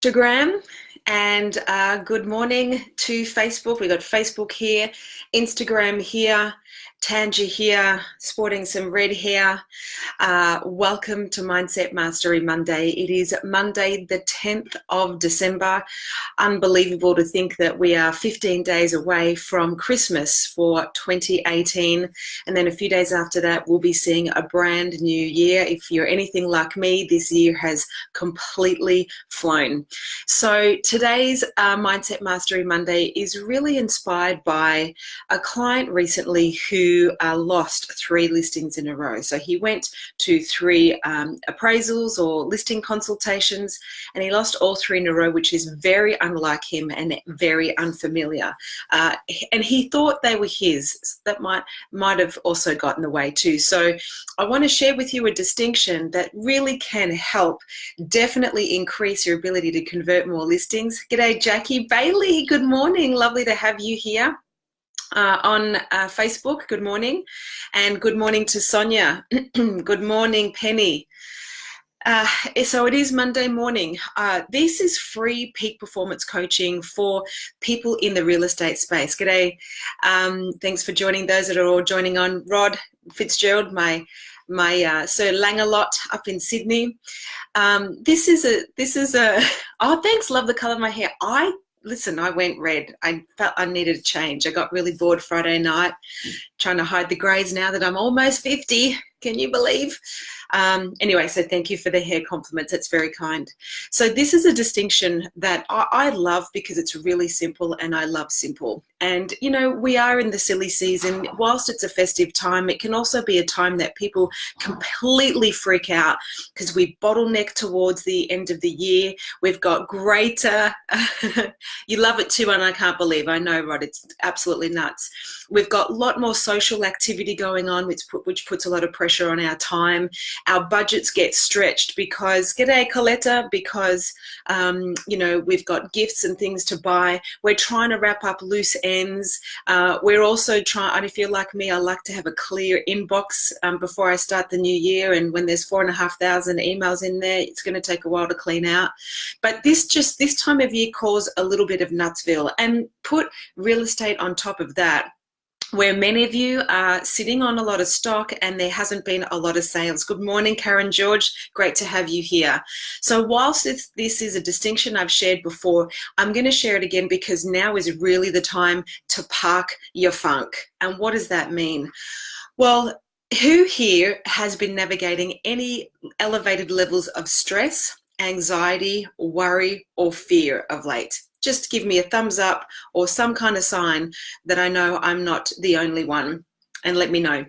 Instagram, and good morning to Facebook. We got Facebook here, Instagram here, Tanj here, sporting some red hair. Welcome to Mindset Mastery Monday. It is Monday, the 10th of December. Unbelievable to think that we are 15 days away from Christmas for 2018. And then a few days after that, we'll be seeing a brand new year. If you're anything like me, this year has completely flown. So today's Mindset Mastery Monday is really inspired by a client recently who lost 3 listings in a row. So he went to 3 appraisals or listing consultations, and he lost all 3 in a row, which is very unlike him and very unfamiliar. And he thought they were his. That might have also got in the way too. So I want to share with you a distinction that really can help definitely increase your ability to convert more listings. G'day, Jackie Bailey. Good morning. Lovely to have you here on Facebook. Good morning. And good morning to Sonia. Good morning, Penny. So it is Monday morning. This is free peak performance coaching for people in the real estate space. G'day. Thanks for joining those that are all joining on. Rod Fitzgerald, my Sir Langalot up in Sydney. This is a oh, thanks, love the color of my hair. Listen, I went red. I felt I needed a change. I got really bored Friday night, trying to hide the grays now that I'm almost 50. Can you believe? Anyway, so thank you for the hair compliments. It's very kind. So this is a distinction that I love because it's really simple, and I love simple. And, you know, we are in the silly season. Whilst it's a festive time, it can also be a time that people completely freak out because we bottleneck towards the end of the year. We've got greater, you love it too, and I can't believe, I know, Rod, it's absolutely nuts. We've got a lot more social activity going on, which puts a lot of pressure on our time. Our budgets get stretched because, g'day Coletta, because, you know, we've got gifts and things to buy. We're trying to wrap up loose ends. We're also trying, and if you're like me, I like to have a clear inbox before I start the new year. And when there's 4,500 emails in there, it's going to take a while to clean out. But this time of year caused a little bit of Nutsville, and put real estate on top of that, where many of you are sitting on a lot of stock and there hasn't been a lot of sales. Good morning, Karen George. Great to have you here. So whilst this is a distinction I've shared before, I'm going to share it again because now is really the time to park your funk. And what does that mean? Well, who here has been navigating any elevated levels of stress, anxiety, worry, or fear of late? Just give me a thumbs up or some kind of sign that I know I'm not the only one, and let me know.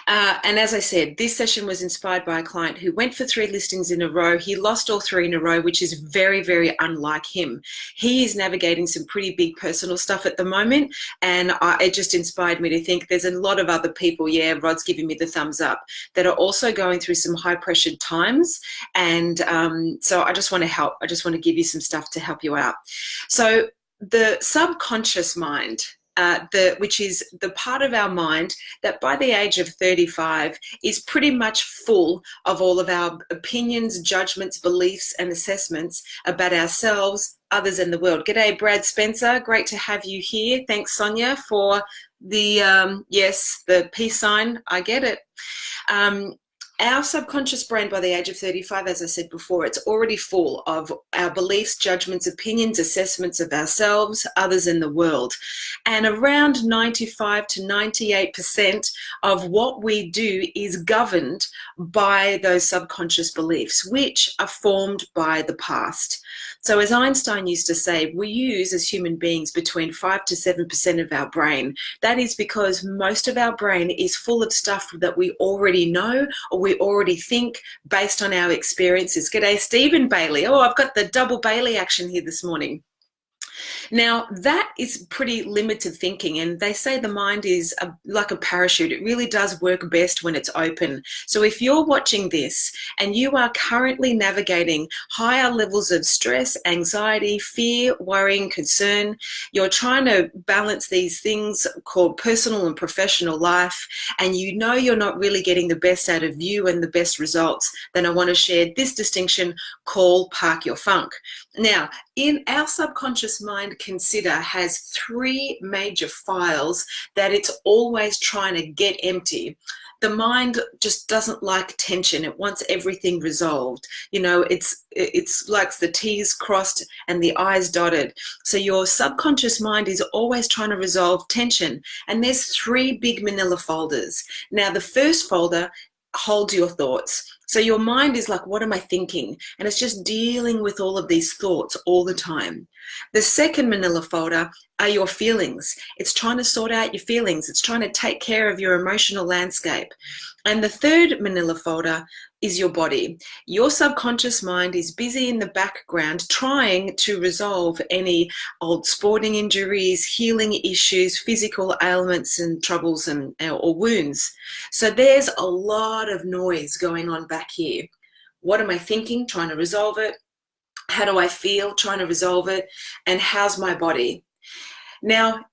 And as I said, this session was inspired by a client who went for 3 listings in a row. He lost all 3 in a row, which is very, very unlike him. He is navigating some pretty big personal stuff at the moment, and it just inspired me to think there's a lot of other people, yeah, Rod's giving me the thumbs up, that are also going through some high-pressured times. And so I just want to help. I just want to give you some stuff to help you out. So the subconscious mind, which is the part of our mind that by the age of 35 is pretty much full of all of our opinions, judgments, beliefs, and assessments about ourselves, others, and the world. G'day, Brad Spencer. Great to have you here. Thanks, Sonia, for the, yes, the peace sign. I get it. Our subconscious brain by the age of 35, as I said before, it's already full of our beliefs, judgments, opinions, assessments of ourselves, others, and the world. And around 95 to 98% of what we do is governed by those subconscious beliefs, which are formed by the past. So as Einstein used to say, we use as human beings between 5 to 7% of our brain. That is because most of our brain is full of stuff that we already know or we already think based on our experiences. G'day, Stephen Bailey. Oh, I've got the double Bailey action here this morning. Now, that is pretty limited thinking, and they say the mind is like a parachute. It really does work best when it's open. So if you're watching this and you are currently navigating higher levels of stress, anxiety, fear, worrying, concern, you're trying to balance these things called personal and professional life, and you know you're not really getting the best out of you and the best results, then I want to share this distinction called park your funk. Now, in our subconscious mind, consider, has three major files that it's always trying to get empty. The mind just doesn't like tension. It wants everything resolved. You know, it's like the T's crossed and the I's dotted. So your subconscious mind is always trying to resolve tension. And there's three big manila folders. Now, the first folder holds your thoughts. So your mind is like, what am I thinking? And it's just dealing with all of these thoughts all the time. The second manila folder are your feelings. It's trying to sort out your feelings. It's trying to take care of your emotional landscape. And the third manila folder is your body. Your subconscious mind is busy in the background trying to resolve any old sporting injuries, healing issues, physical ailments and troubles or wounds. So there's a lot of noise going on back here. What am I thinking? Trying to resolve it. How do I feel? Trying to resolve it. And how's my body? Now,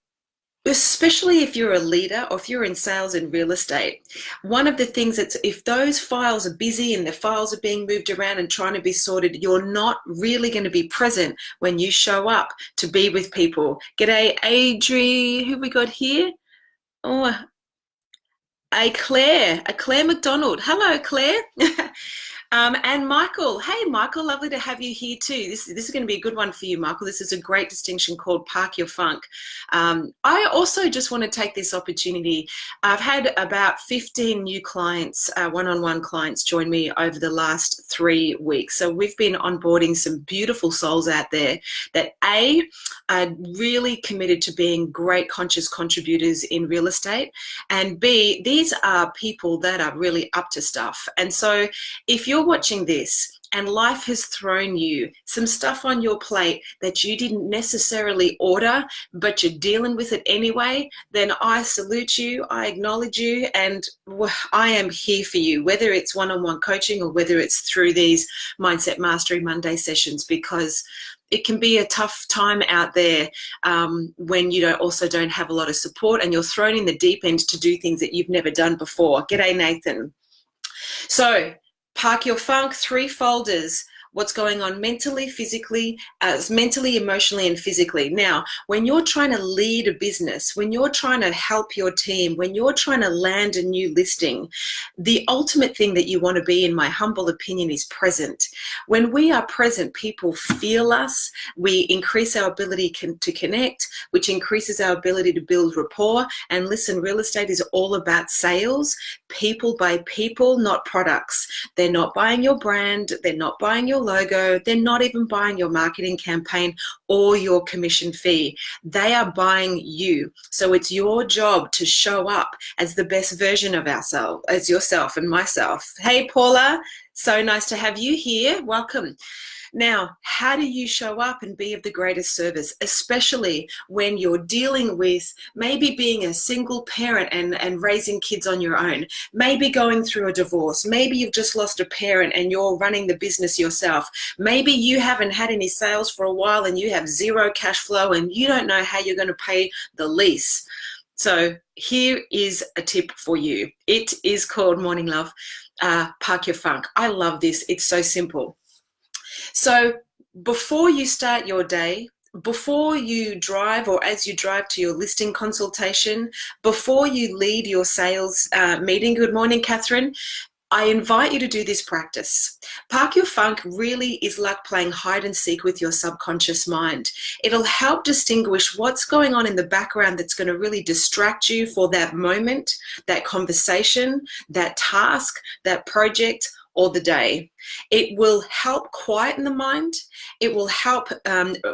especially if you're a leader or if you're in sales and real estate, one of the things that's, if those files are busy and the files are being moved around and trying to be sorted, you're not really going to be present when you show up to be with people. G'day, Adri. Who we got here? Oh, Claire McDonald. Hello, Claire. And Michael. Hey, Michael, lovely to have you here too. This is going to be a good one for you, Michael. This is a great distinction called Park Your Funk. I also just want to take this opportunity. I've had about 15 new clients, one-on-one clients, join me over the last 3 weeks. So we've been onboarding some beautiful souls out there that are really committed to being great conscious contributors in real estate, and B, these are people that are really up to stuff. And so if you're watching this and life has thrown you some stuff on your plate that you didn't necessarily order, but you're dealing with it anyway, then I salute you, I acknowledge you, and I am here for you, whether it's one-on-one coaching or whether it's through these Mindset Mastery Monday sessions, because it can be a tough time out there when you also don't have a lot of support and you're thrown in the deep end to do things that you've never done before. G'day, Nathan. So, Park Your Funk, 3 folders. What's going on mentally, physically, mentally, emotionally, and physically. Now, when you're trying to lead a business, when you're trying to help your team, when you're trying to land a new listing, the ultimate thing that you want to be, in my humble opinion, is present. When we are present, people feel us. We increase our ability to connect, which increases our ability to build rapport. And listen, real estate is all about sales, people by people, not products. They're not buying your brand. They're not buying your logo. They're not even buying your marketing campaign or your commission fee. They are buying you. So it's your job to show up as the best version of ourselves, as yourself and myself. Hey, Paula, so nice to have you here. Welcome. Now, how do you show up and be of the greatest service, especially when you're dealing with maybe being a single parent and raising kids on your own, maybe going through a divorce, maybe you've just lost a parent and you're running the business yourself, maybe you haven't had any sales for a while and you have zero cash flow and you don't know how you're going to pay the lease. So here is a tip for you. It is called Morning Love, Park Your Funk. I love this. It's so simple. So before you start your day, before you drive or as you drive to your listing consultation, before you lead your sales meeting, good morning, Catherine, I invite you to do this practice. Park Your Funk really is like playing hide and seek with your subconscious mind. It'll help distinguish what's going on in the background that's going to really distract you for that moment, that conversation, that task, that project, or the day. It will help quieten the mind. It will help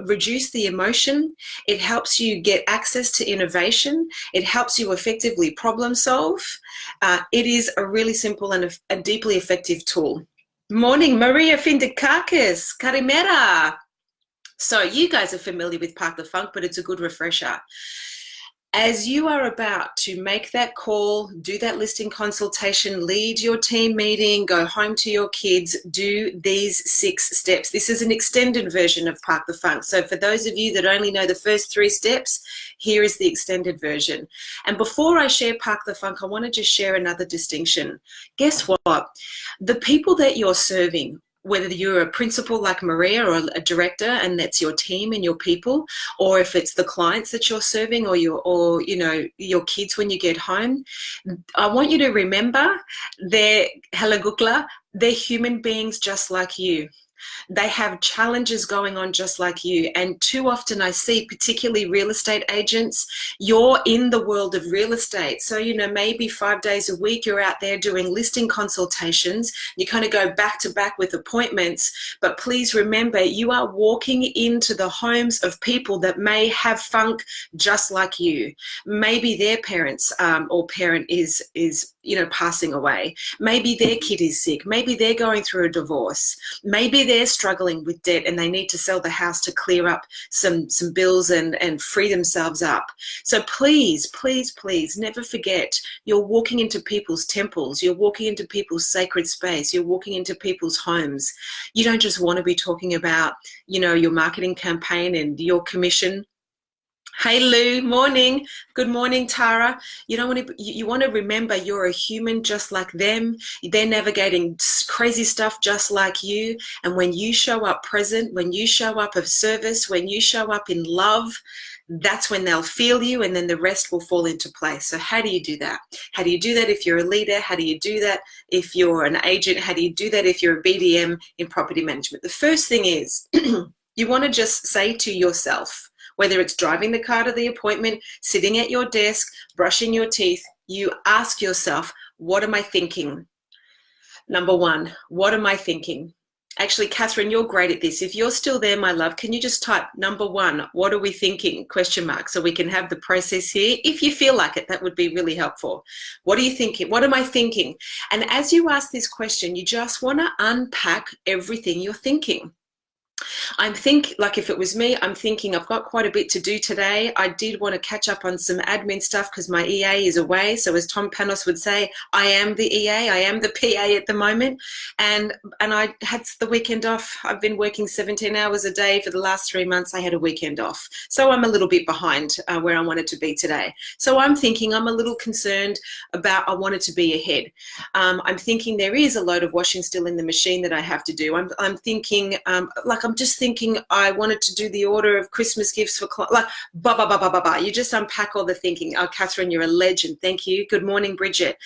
reduce the emotion. It helps you get access to innovation. It helps you effectively problem solve. It is a really simple and a deeply effective tool. Morning, Maria Findakakis, Karimera. So you guys are familiar with Park the Funk, but it's a good refresher. As you are about to make that call, do that listing consultation, lead your team meeting, go home to your kids, do these 6 steps. This is an extended version of Park the Funk. So for those of you that only know the first 3 steps, here is the extended version. And before I share Park the Funk, I want to just share another distinction. Guess what? The people that you're serving, whether you're a principal like Maria or a director and that's your team and your people, or if it's the clients that you're serving or your kids when you get home, I want you to remember they're human beings just like you. They have challenges going on just like you. And too often I see, particularly real estate agents, you're in the world of real estate. So, maybe 5 days a week you're out there doing listing consultations. You kind of go back to back with appointments. But please remember, you are walking into the homes of people that may have funk just like you. Maybe their parents or parent is passing away. Maybe their kid is sick. Maybe they're going through a divorce. Maybe they're struggling with debt and they need to sell the house to clear up some bills and free themselves up. So please, please, please never forget, you're walking into people's temples. You're walking into people's sacred space. You're walking into people's homes. You don't just want to be talking about, your marketing campaign and your commission. Hey Lou, morning. Good morning, Tara. You want to remember you're a human just like them. They're navigating crazy stuff just like you. And when you show up present, when you show up of service, when you show up in love, that's when they'll feel you, and then the rest will fall into place. So how do you do that? How do you do that if you're a leader? How do you do that if you're an agent? How do you do that if you're a BDM in property management? The first thing is you want to just say to yourself, whether it's driving the car to the appointment, sitting at your desk, brushing your teeth, you ask yourself, what am I thinking? Number 1, what am I thinking? Actually, Catherine, you're great at this. If you're still there, my love, can you just type number 1, what are we thinking? ? So we can have the process here. If you feel like it, that would be really helpful. What are you thinking? What am I thinking? And as you ask this question, you just want to unpack everything you're thinking. Like if it was me, I'm thinking I've got quite a bit to do today. I did want to catch up on some admin stuff because my EA is away. So as Tom Panos would say, I am the EA, I am the PA at the moment. And I had the weekend off. I've been working 17 hours a day for the last 3 months. I had a weekend off. So I'm a little bit behind where I wanted to be today. So I'm thinking I'm a little concerned about I wanted to be ahead. I'm thinking there is a load of washing still in the machine that I have to do. I'm thinking I'm just thinking I wanted to do the order of Christmas gifts for You just unpack all the thinking. Oh, Catherine, you're a legend. Thank you. Good morning, Bridget.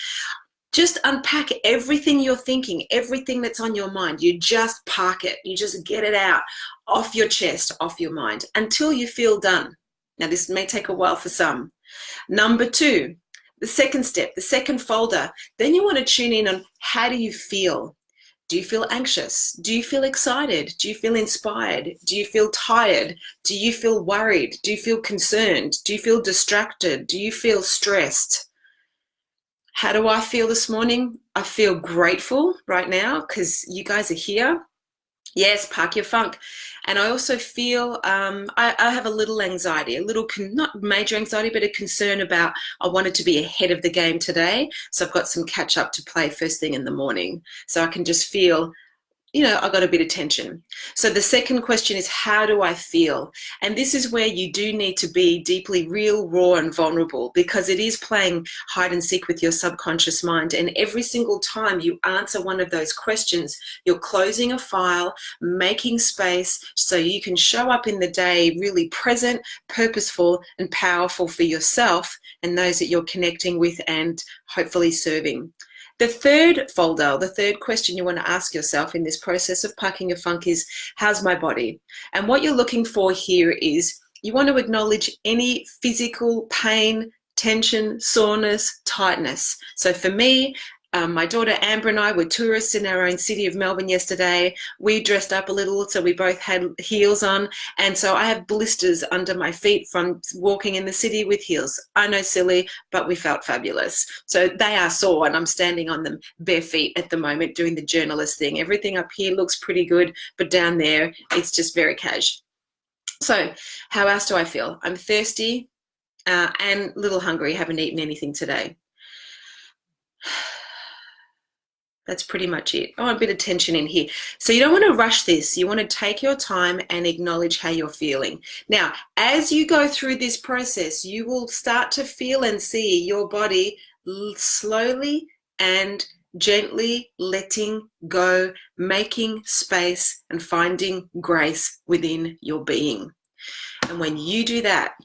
Just unpack everything you're thinking, everything that's on your mind. You just park it. You just get it out off your chest, off your mind until you feel done. Now, this may take a while for some. Number 2, the second step, the second folder. Then you want to tune in on how do you feel? Do you feel anxious? Do you feel excited? Do you feel inspired? Do you feel tired? Do you feel worried? Do you feel concerned? Do you feel distracted? Do you feel stressed? How do I feel this morning? I feel grateful right now because you guys are here. Yes, park your funk. And I also feel I have a little anxiety, not major anxiety, but a concern about I wanted to be ahead of the game today. So I've got some catch up to play first thing in the morning. So I can just feel, I got a bit of tension. So the second question is, how do I feel? And this is where you do need to be deeply real, raw, and vulnerable, because it is playing hide and seek with your subconscious mind. And every single time you answer one of those questions, you're closing a file, making space so you can show up in the day really present, purposeful, and powerful for yourself and those that you're connecting with and hopefully serving. The third folder, the third question you want to ask yourself in this process of parking your funk is, how's my body? And what you're looking for here is you want to acknowledge any physical pain, tension, soreness, tightness. So for me, my daughter Amber and I were tourists in our own city of Melbourne yesterday. We dressed up a little, so we both had heels on. And so I have blisters under my feet from walking in the city with heels. I know, silly, but we felt fabulous. So they are sore, and I'm standing on them bare feet at the moment doing the journalist thing. Everything up here looks pretty good, but down there, it's just very cash. So how else do I feel? I'm thirsty and a little hungry. Haven't eaten anything today. That's pretty much it. Oh, a bit of tension in here. So you don't want to rush this. You want to take your time and acknowledge how you're feeling. Now, as you go through this process, you will start to feel and see your body slowly and gently letting go, making space and finding grace within your being. And when you do that,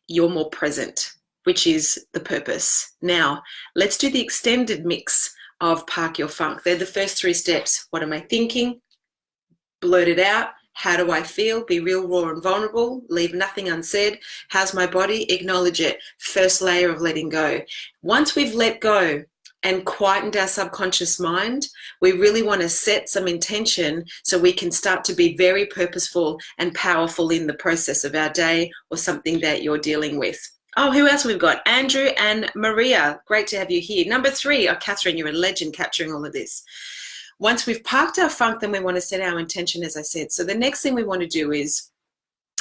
you're more present, which is the purpose. Now, let's do the extended mix of Park Your Funk. They're the first 3 steps. What am I thinking? Blurt it out. How do I feel? Be real, raw, and vulnerable. Leave nothing unsaid. How's my body? Acknowledge it. First layer of letting go. Once we've let go and quietened our subconscious mind, we really want to set some intention so we can start to be very purposeful and powerful in the process of our day or something that you're dealing with. Oh, who else we've got? Andrew and Maria. Great to have you here. Number 3, Catherine, you're a legend capturing all of this. Once we've parked our funk, then we want to set our intention, as I said. So the next thing we want to do is,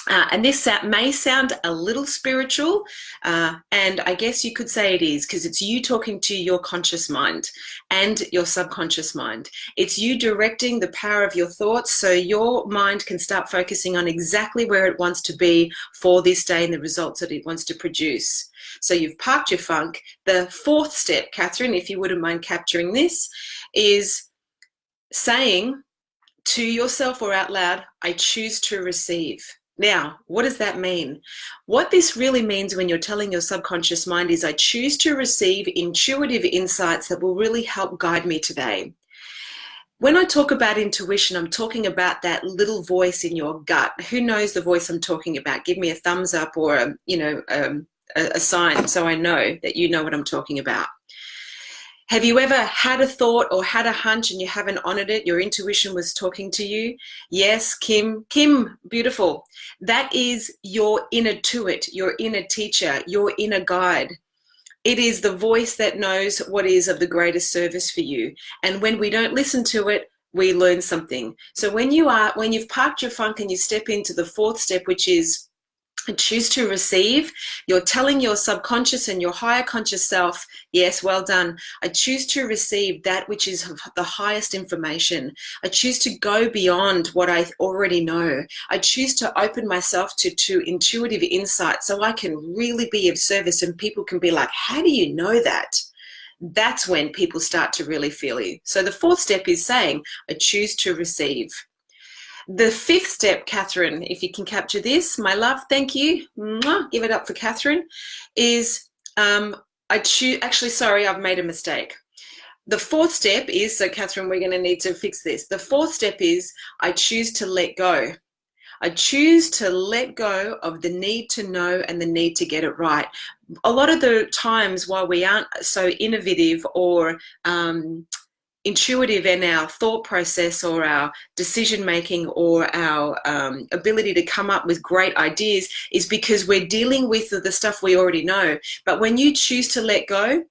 and this may sound a little spiritual, and I guess you could say it is, because it's you talking to your conscious mind and your subconscious mind. It's you directing the power of your thoughts so your mind can start focusing on exactly where it wants to be for this day and the results that it wants to produce. So you've parked your funk. The 4th step, Catherine, if you wouldn't mind capturing this, is saying to yourself or out loud, I choose to receive. Now, what does that mean? What this really means when you're telling your subconscious mind is, I choose to receive intuitive insights that will really help guide me today. When I talk about intuition, I'm talking about that little voice in your gut. Who knows the voice I'm talking about? Give me a thumbs up or a sign so I know that you know what I'm talking about. Have you ever had a thought or had a hunch and you haven't honored it? Your intuition was talking to you. Yes, Kim, beautiful. That is your inner tuit, your inner teacher, your inner guide. It is the voice that knows what is of the greatest service for you. And when we don't listen to it, we learn something. So when you've parked your funk and you step into the 4th step, which is choose to receive, you're telling your subconscious and your higher conscious self, yes, well done. I choose to receive that which is the highest information. I choose to go beyond what I already know. I choose to open myself to intuitive insight so I can really be of service, and people can be like, how do you know that? That's when people start to really feel you. So the 4th step is saying, I choose to receive. The 5th step, Catherine, if you can capture this, my love, thank you. Mwah, give it up for Catherine, is I've made a mistake. The 4th step is, so Catherine, we're going to need to fix this. The 4th step is, I choose to let go. I choose to let go of the need to know and the need to get it right. A lot of the times while we aren't so innovative or intuitive in our thought process or our decision making or our ability to come up with great ideas, is because we're dealing with the stuff we already know. But when you choose to let go,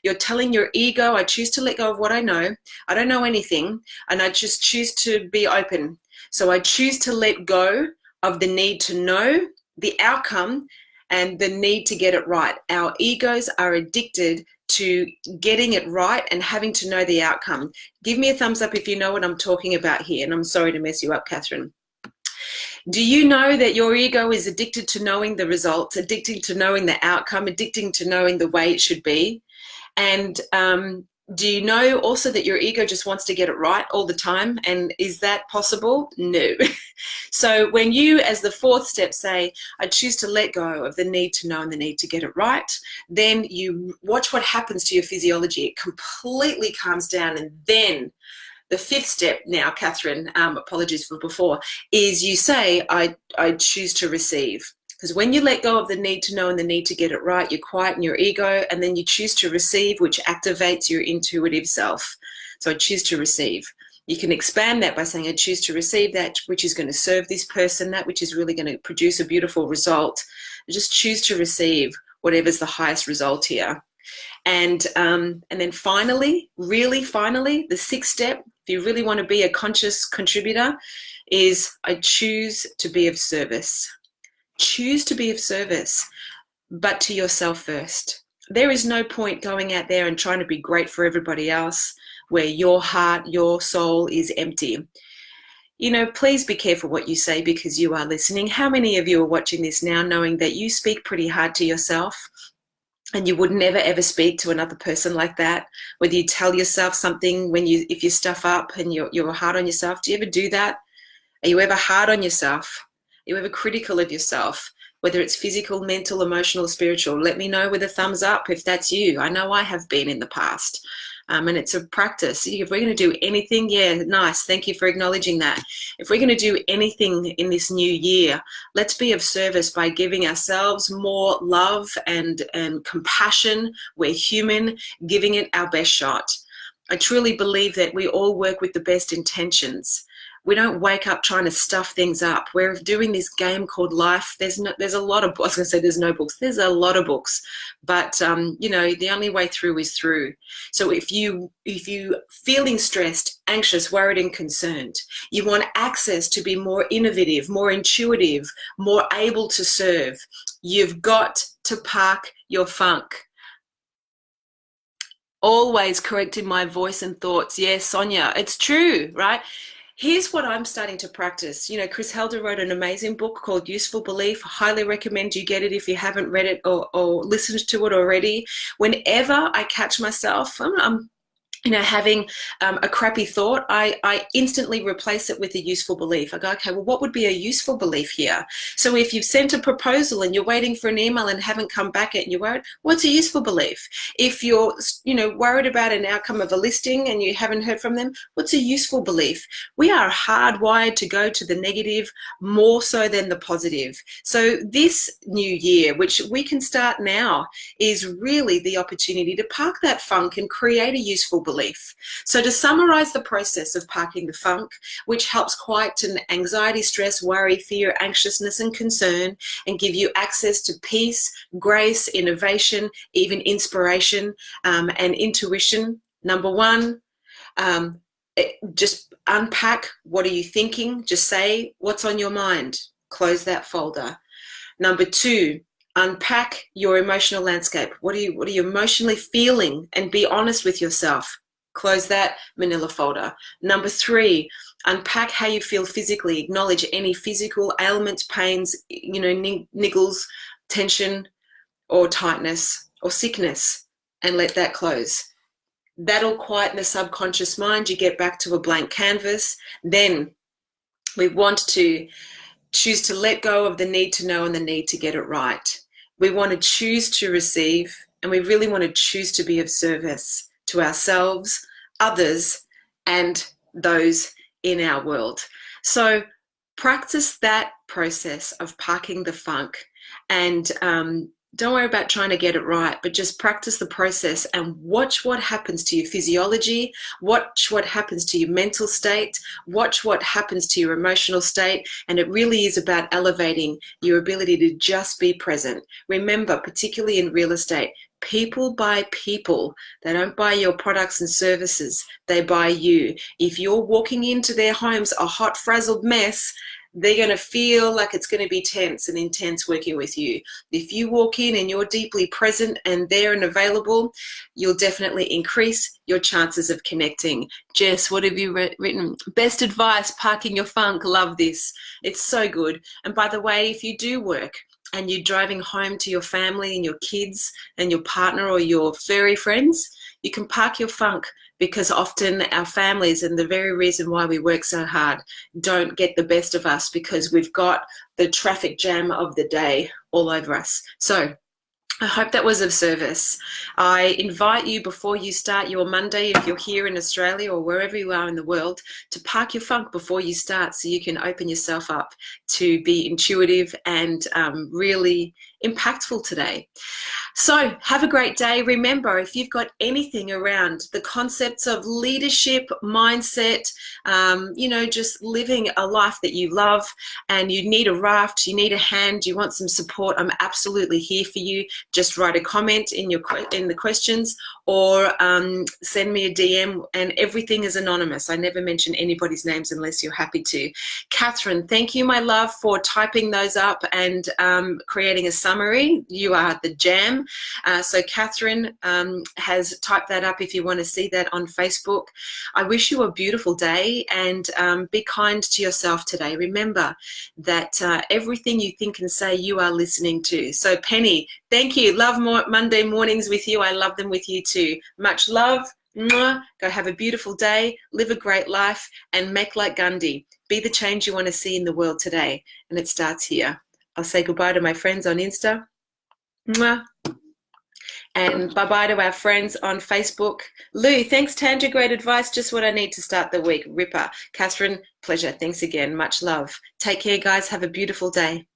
you're telling your ego, I choose to let go of what I know. I don't know anything, and I just choose to be open. So I choose to let go of the need to know the outcome and the need to get it right. Our egos are addicted to getting it right and having to know the outcome. Give me a thumbs up if you know what I'm talking about here. And I'm sorry to mess you up, Catherine. Do you know that your ego is addicted to knowing the results, addicted to knowing the outcome, addicted to knowing the way it should be? And do you know also that your ego just wants to get it right all the time? And is that possible? No. So when you, as the 4th step, say, I choose to let go of the need to know and the need to get it right, then you watch what happens to your physiology. It completely calms down. And then the 5th step now, Catherine, apologies for before, is you say, I choose to receive. Because when you let go of the need to know and the need to get it right, you quieten your ego, and then you choose to receive, which activates your intuitive self. So I choose to receive. You can expand that by saying, I choose to receive that which is going to serve this person, that which is really going to produce a beautiful result. Just choose to receive whatever's the highest result here. And then finally, really finally, the 6th step, if you really want to be a conscious contributor, is I choose to be of service. Choose to be of service, but to yourself first. There is no point going out there and trying to be great for everybody else where your heart, your soul is empty. You know, please be careful what you say because you are listening. How many of you are watching this now knowing that you speak pretty hard to yourself and you would never ever speak to another person like that? Whether you tell yourself something if you stuff up and you're hard on yourself, do you ever do that? Are you ever hard on yourself? Are you ever critical of yourself? Whether it's physical, mental, emotional, spiritual, let me know with a thumbs up if that's you. I know I have been in the past. And it's a practice. If we're going to do anything, yeah, nice. Thank you for acknowledging that. If we're going to do anything in this new year, let's be of service by giving ourselves more love and compassion. We're human, giving it our best shot. I truly believe that we all work with the best intentions. We don't wake up trying to stuff things up. We're doing this game called life. There's a lot of, I was going to say there's no books. There's a lot of books, but you know, the only way through is through. So if you feeling stressed, anxious, worried, and concerned, you want access to be more innovative, more intuitive, more able to serve, you've got to park your funk. Always correcting my voice and thoughts. Yes, Sonia, it's true, right? Here's what I'm starting to practice. You know, Chris Helder wrote an amazing book called Useful Belief. Highly recommend you get it if you haven't read it or listened to it already. Whenever I catch myself, I'm having a crappy thought, I instantly replace it with a useful belief. I go, okay, well, what would be a useful belief here? So if you've sent a proposal and you're waiting for an email and haven't come back yet and you're worried, what's a useful belief? If you're, worried about an outcome of a listing and you haven't heard from them, what's a useful belief? We are hardwired to go to the negative more so than the positive. So this new year, which we can start now, is really the opportunity to park that funk and create a useful belief. So to summarize the process of parking the funk, which helps quieten anxiety, stress, worry, fear, anxiousness, and concern, and give you access to peace, grace, innovation, even inspiration, and intuition. Number one, just unpack. What are you thinking? Just say what's on your mind. Close that folder. Number two, unpack your emotional landscape. What are you emotionally feeling? And be honest with yourself. Close that manila folder. Number three, unpack how you feel physically. Acknowledge any physical ailments, pains, niggles, tension, or tightness, or sickness, and let that close. That'll quieten the subconscious mind. You get back to a blank canvas. Then we want to choose to let go of the need to know and the need to get it right. We want to choose to receive, and we really want to choose to be of service to ourselves, others, and those in our world. So practice that process of parking the funk, and don't worry about trying to get it right, but just practice the process and watch what happens to your physiology, watch what happens to your mental state, watch what happens to your emotional state. And it really is about elevating your ability to just be present. Remember, particularly in real estate, people buy people. They don't buy your products and services. They buy you. If you're walking into their homes a hot, frazzled mess, they're going to feel like it's going to be tense and intense working with you. If you walk in and you're deeply present and there and available, you'll definitely increase your chances of connecting. Jess, what have you written? Best advice, parking your funk. Love this. It's so good. And by the way, if you do work and you're driving home to your family and your kids and your partner or your furry friends, you can park your funk, because often our families, and the very reason why we work so hard, don't get the best of us because we've got the traffic jam of the day all over us. So I hope that was of service. I invite you, before you start your Monday, if you're here in Australia or wherever you are in the world, to park your funk before you start so you can open yourself up to be intuitive and really impactful today. So have a great day. Remember, if you've got anything around the concepts of leadership, mindset, just living a life that you love, and you need a raft, you need a hand, you want some support, I'm absolutely here for you. Just write a comment in the questions, or send me a DM, and everything is anonymous. I never mention anybody's names unless you're happy to. Catherine, thank you, my love, for typing those up and creating a summary. You are the jam. So Catherine has typed that up if you want to see that on Facebook. I wish you a beautiful day, and be kind to yourself today. Remember that everything you think and say, you are listening to. So Penny, thank you. Love Monday mornings with you. I love them with you too. Much love. Mwah. Go have a beautiful day, live a great life, and make like Gandhi. Be the change you want to see in the world today. And it starts here. I'll say goodbye to my friends on Insta. Mwah. And bye-bye to our friends on Facebook. Lou, thanks, Tanj, great advice. Just what I need to start the week. Ripper. Catherine, pleasure. Thanks again. Much love. Take care, guys. Have a beautiful day.